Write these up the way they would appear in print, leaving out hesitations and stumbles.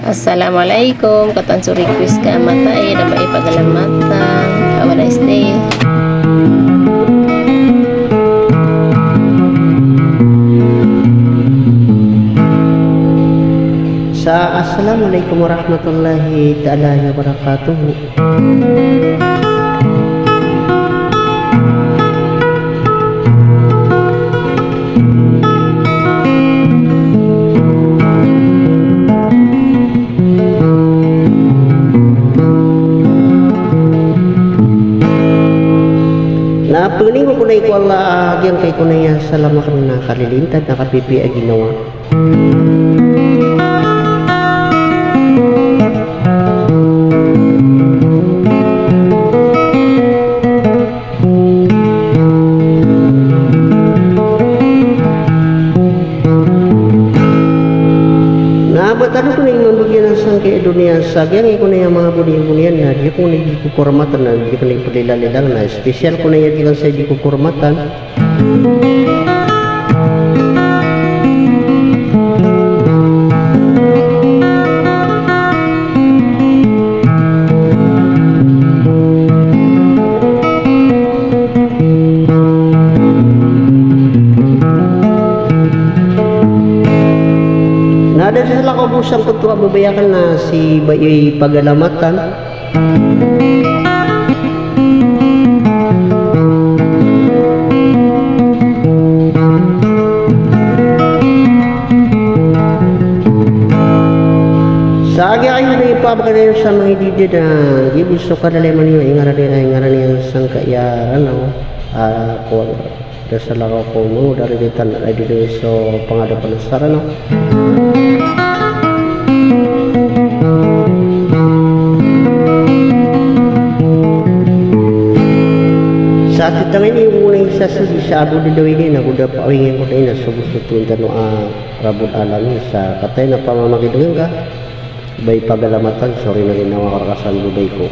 Assalamualaikum, katanso request ka matay na maipagalamatan. Have a nice day. Assalamualaikum warahmatullahi ta'ala wabarakatuh. Na pening ko kunay ko Allah agyang kay kunay salama kami nakalilintad nakapipi ay ginawa. Batalo ko na yung bagyan ng sangkay dunia sagyang ko na yung mga buniyan na di ko na di ko kurmatan na di ko na ipalilalilang na special ko na yung di sa di ko kurmatan. Nada sa sila kabusang tutuwa babayakan na si Bayoy Pagalamatan. Sa agi ay na ipapagalayo sa mga ididi na gibusto ka nalaman niyo ingara niya sang kaya ano ko dasal ako mo dari ditan ay dito so pangadapan sa no. Sa atin tangan yung unang sa abo di daw ini na kuda pawingin ko tayo na subus-tutun tano rabod alam sa katay na pamamakidungan ka bay pagalamatan sorry na ginawa karakasan lubay ko.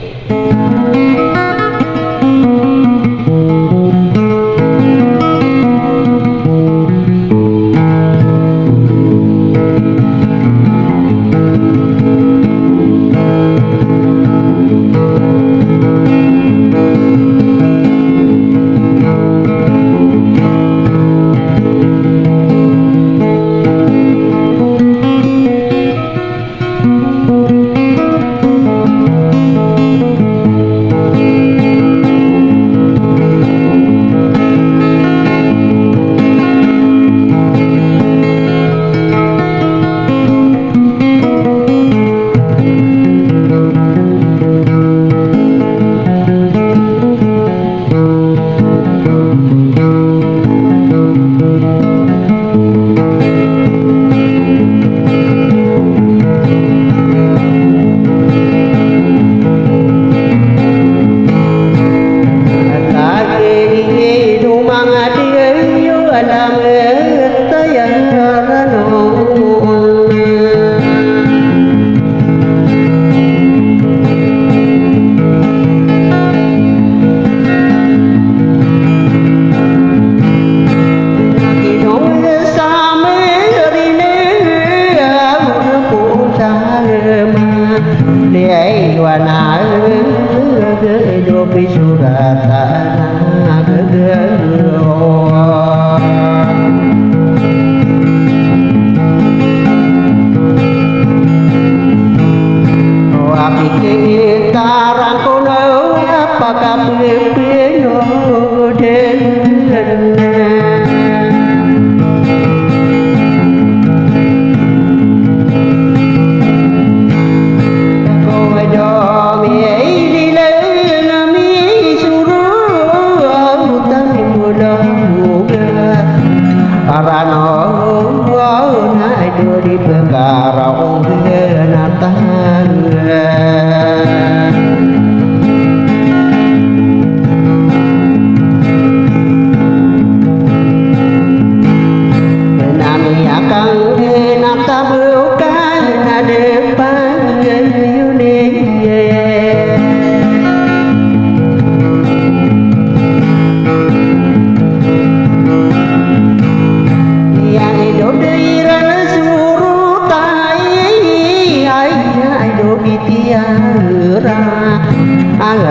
Suruh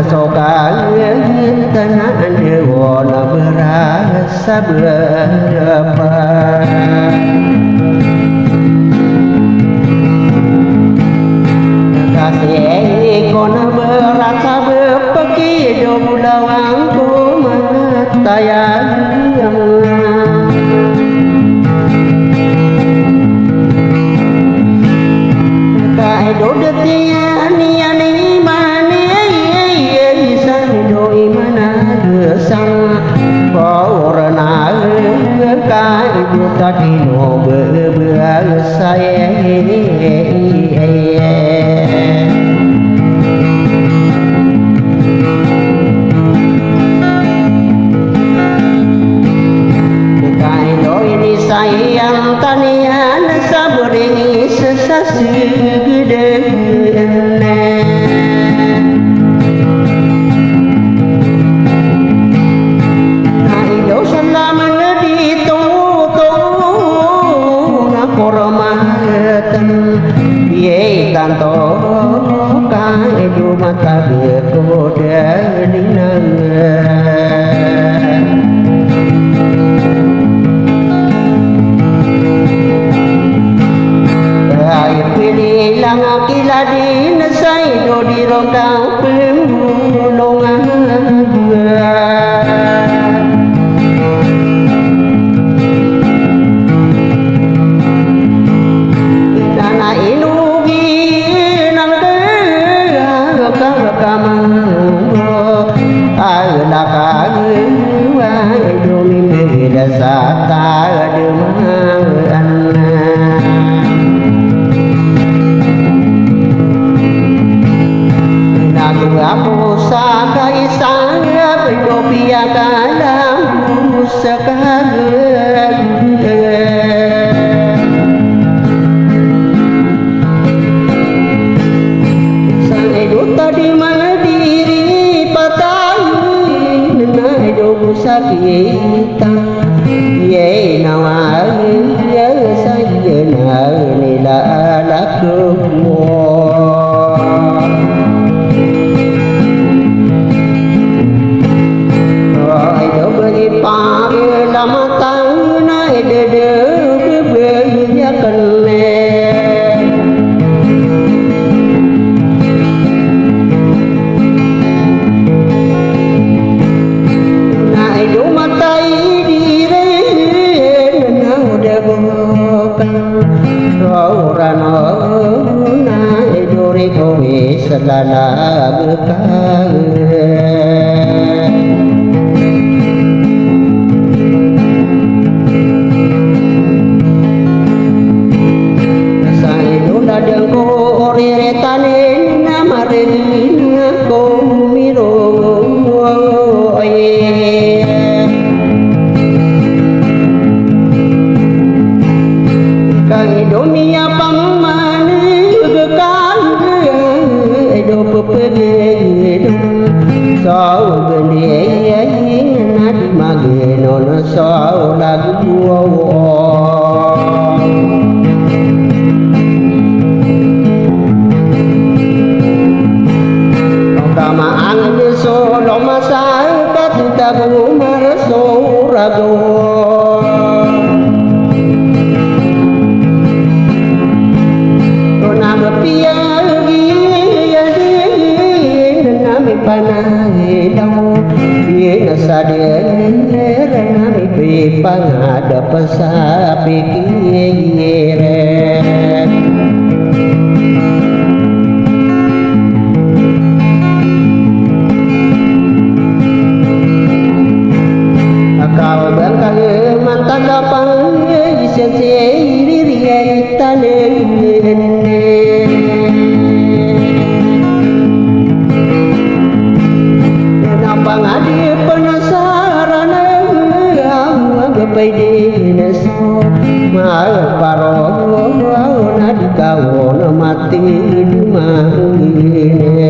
soka tenan dewa berasa berapa kasih kona berasa berpeki do lawangku matayang kai do detia ni ani mane san do imana sang korna kai do tadi no berasa sayang tanian sabri sesasi gede ayo selaman di tutu na kormatan ye tanto kai du mata goda dinang lang akila din say do di rongkang pemulungan nana inugi nang kamang ala kawa do mi dasa ta demang aku saka isang bidopia kalam sekagak sang edo tadi mana diri patah nena edo sakita ye nawa ya saya na nila lakumu matang naik dede bebenya kene naik do matai dire na udah bukan rorano naik do rekowe selala bekal dunia pamane gekal edo pepede sau gede nadi mage non sau lagu kama ang solo masal katabu marso rago panai dau ye sadere nami pipang ada pesapi kire akal bangkal mantan lapang sense diri tane pangadi penasaran gapai dinaso mal paro na di kawon mati di mangine